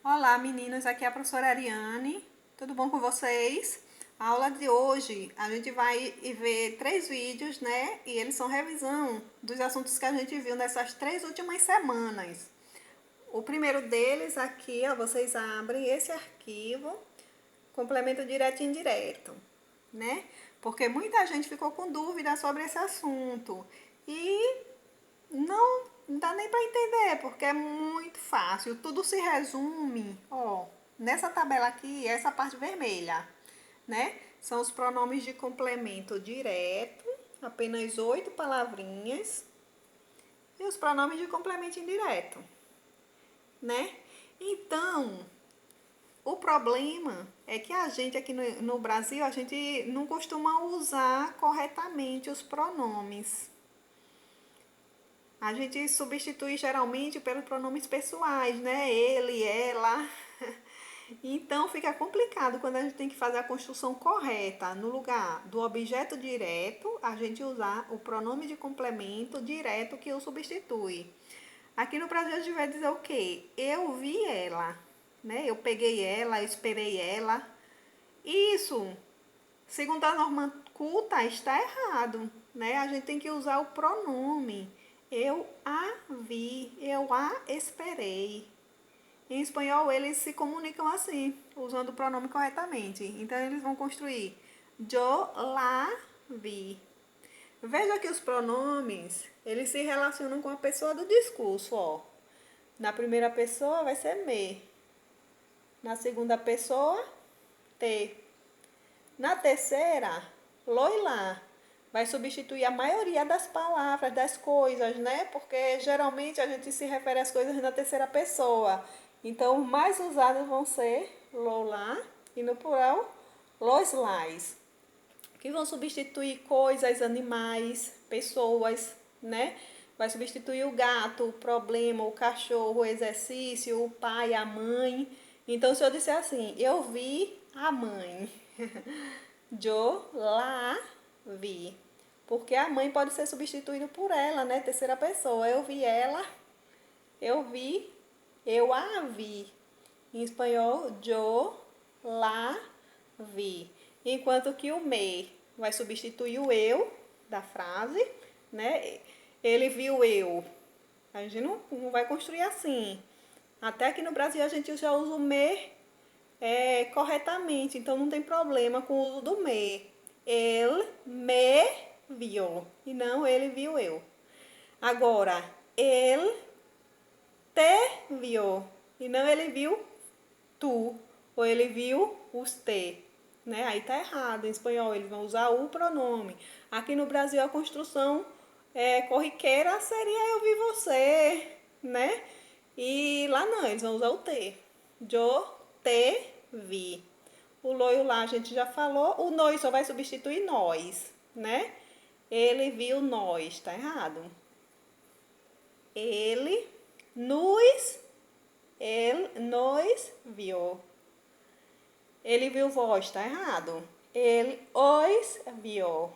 Olá, meninos, aqui é a professora Ariane. Tudo bom com vocês? A aula de hoje a gente vai ver 3 vídeos, né? E eles são revisão dos assuntos que a gente viu nessas 3 últimas semanas. O primeiro deles aqui, ó, vocês abrem esse arquivo, complemento direto e indireto, né? Porque muita gente ficou com dúvida sobre esse assunto. E não dá nem para entender, porque é muito fácil. Tudo se resume, ó, nessa tabela aqui, essa parte vermelha, né? São os pronomes de complemento direto, apenas 8 palavrinhas, e os pronomes de complemento indireto, né? Então, o problema é que a gente aqui no Brasil, a gente não costuma usar corretamente os pronomes. A gente substitui geralmente pelos pronomes pessoais, né? Ele, ela. Então fica complicado quando a gente tem que fazer a construção correta. No lugar do objeto direto, a gente usar o pronome de complemento direto que o substitui. Aqui no Brasil a gente vai dizer o quê? Eu vi ela, né? Eu peguei ela, eu esperei ela. Isso, segundo a norma culta, está errado, né? A gente tem que usar o pronome. Eu a vi, eu a esperei. Em espanhol, eles se comunicam assim, usando o pronome corretamente. Então, eles vão construir yo la vi. Veja que os pronomes, eles se relacionam com a pessoa do discurso, ó. Na primeira pessoa vai ser me. Na segunda pessoa, te. Na terceira, lo e lá. Vai substituir a maioria das palavras, das coisas, né? Porque geralmente a gente se refere às coisas na terceira pessoa. Então, os mais usados vão ser lo lá e no plural, los lais. Que vão substituir coisas, animais, pessoas, né? Vai substituir o gato, o problema, o cachorro, o exercício, o pai, a mãe. Então, se eu disser assim, eu vi a mãe. Yo la vi. Porque a mãe pode ser substituída por ela, né? Terceira pessoa. Eu vi ela, eu vi, eu a vi. Em espanhol, yo la vi. Enquanto que o me vai substituir o eu da frase, né? Ele viu eu. A gente não vai construir assim. Até aqui no Brasil a gente já usa o me corretamente, então não tem problema com o uso do me. Ele me viu e não ele viu eu. Agora, ele te viu e não ele viu tu ou ele viu os te. Né? Aí tá errado. Em espanhol eles vão usar o pronome. Aqui no Brasil a construção corriqueira seria eu vi você, né? E lá não, eles vão usar o te. Eu te vi. O lo e o lá a gente já falou. O nós só vai substituir nós, né? Ele viu nós, tá errado. Ele nos viu. Ele viu vós, tá errado. Ele os viu.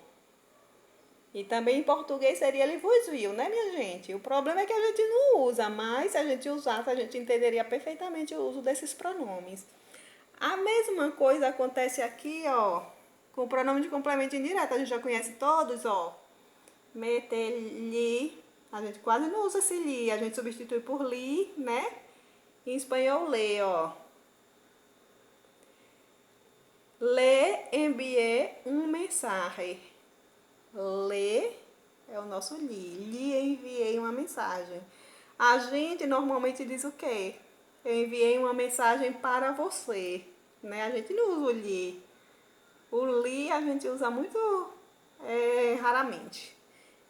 E também em português seria ele vos viu, né, minha gente? O problema é que a gente não usa, mas se a gente usasse, a gente entenderia perfeitamente o uso desses pronomes. A mesma coisa acontece aqui, ó, com o pronome de complemento indireto. A gente já conhece todos, ó. Meter, li. A gente quase não usa esse li, a gente substitui por li, né? Em espanhol, lê, ó. Le envié um mensagem. Le é o nosso li. Lhe enviei uma mensagem. A gente normalmente diz o quê? Eu enviei uma mensagem para você. Né? A gente não usa o lhe. O li a gente usa muito raramente.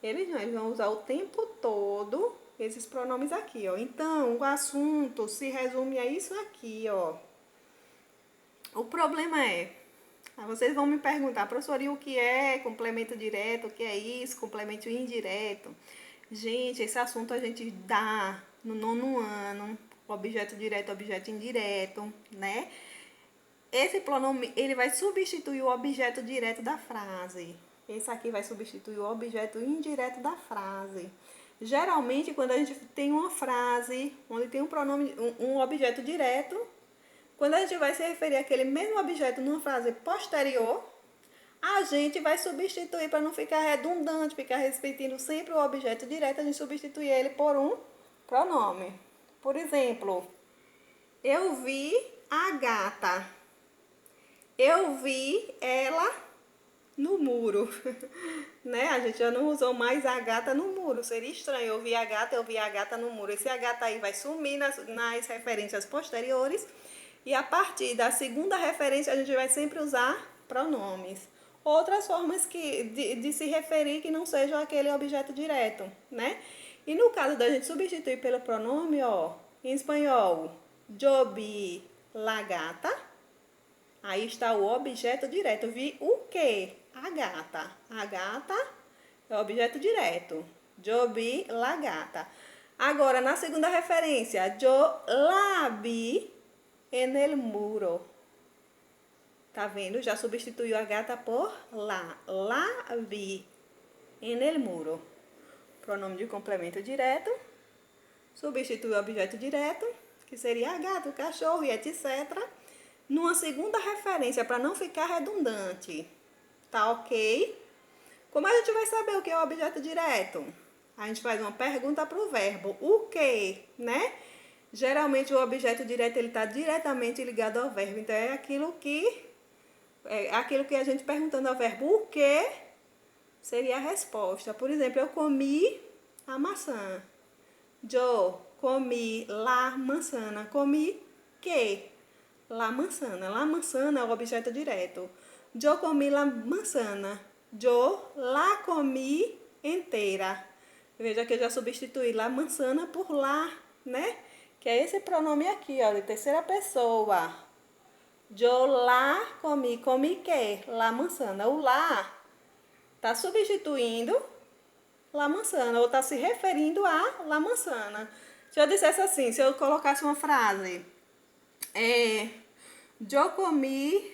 Eles não, eles vão usar o tempo todo esses pronomes aqui, ó. Então, o assunto se resume a isso aqui, ó. O problema é, vocês vão me perguntar, professora, e o que é complemento direto? O que é isso? Complemento indireto? Gente, esse assunto a gente dá no 9º ano, objeto direto, objeto indireto, né? Esse pronome, ele vai substituir o objeto direto da frase. Esse aqui vai substituir o objeto indireto da frase. Geralmente, quando a gente tem uma frase onde tem um pronome, um objeto direto, quando a gente vai se referir àquele mesmo objeto numa frase posterior, a gente vai substituir para não ficar redundante, ficar repetindo sempre o objeto direto, a gente substitui ele por um pronome. Por exemplo, eu vi a gata. Eu vi ela no muro. Né? A gente já não usou mais a gata no muro. Seria estranho. Eu vi a gata no muro. Esse a gata aí vai sumir nas referências posteriores. E a partir da segunda referência, a gente vai sempre usar pronomes. Outras formas de se referir que não sejam aquele objeto direto, né? E no caso da gente substituir pelo pronome, ó, em espanhol, yo vi la gata. Aí está o objeto direto. Vi o quê? A gata. A gata é o objeto direto. Yo vi la gata. Agora, na segunda referência, yo la vi en el muro. Tá vendo? Já substituiu a gata por la. La vi en el muro. Pronome de complemento direto. Substitui o objeto direto, que seria a gata, o cachorro e etc. Numa segunda referência, para não ficar redundante. Tá ok? Como a gente vai saber o que é o objeto direto? A gente faz uma pergunta para o verbo. O que, né? Geralmente o objeto direto ele está diretamente ligado ao verbo. Então é aquilo que a gente perguntando ao verbo o que seria a resposta. Por exemplo, eu comi a maçã. Yo comi la manzana. Comi que? La manzana. La manzana é o objeto direto. Yo comi la manzana. Yo la comi inteira. Veja que eu já substituí la manzana por la, né? Que é esse pronome aqui, ó, de terceira pessoa. Yo la comi. Comi que? La manzana. O la tá substituindo la manzana, ou tá se referindo a la manzana. Se eu dissesse assim, se eu colocasse uma frase, yo comi,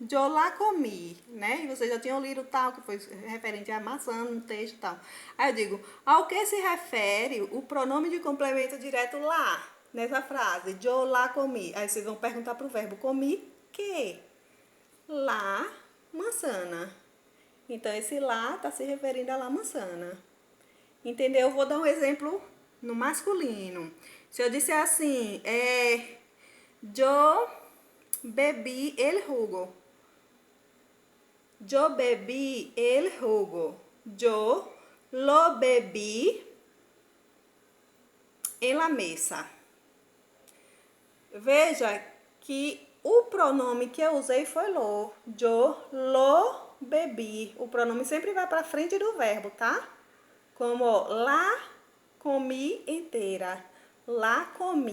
yo la comi, né? E vocês já tinham lido tal, que foi referente à maçã no texto e tal. Aí eu digo, ao que se refere o pronome de complemento direto lá, nessa frase, yo la comi. Aí vocês vão perguntar pro verbo, comi que? La manzana. Então, esse lá está se referindo a la manzana. Entendeu? Eu vou dar um exemplo no masculino. Se eu disser assim, yo bebi el jugo. Yo bebi el jugo. Yo lo bebi en la mesa. Veja que o pronome que eu usei foi lo. Yo lo bebi. O pronome sempre vai para frente do verbo, tá? Como la comi inteira. La comi.